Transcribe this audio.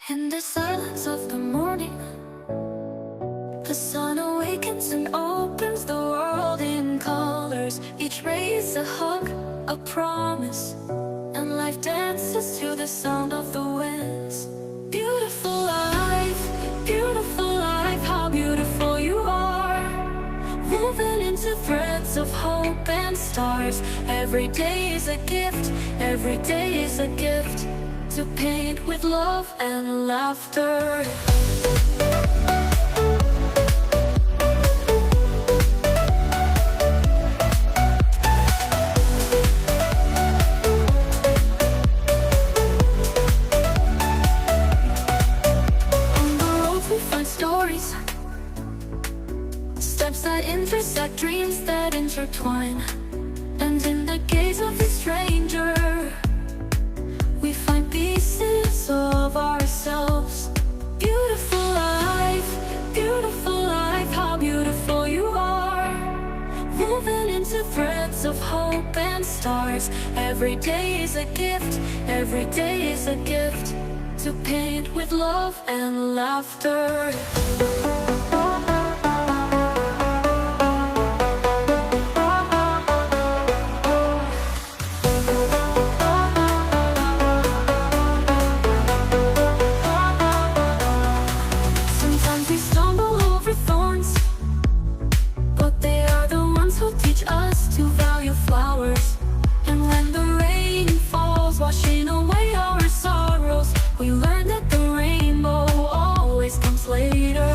In the silence of the morning, the sun awakens and opens the world in colors. Each ray is a hug, a promise, and life dances to the sound of the winds. Beautiful life, how beautiful you are. Woven into threads of hope and stars. Every day is a gift, every day is a gift, to paint with love and laughter. On the road we find stories, steps that intersect, dreams that intertwine. And in the gaze of the stranger, we find pieces of ourselves. Beautiful life, how beautiful you are. Woven into threads of hope and stars. Every day is a gift, every day is a gift, to paint with love and laughter. Sometimes we stumble over thorns, but they are the ones who teach us to value flowers. And when the rain falls, washing away our sorrows, we learn that the rainbow always comes later.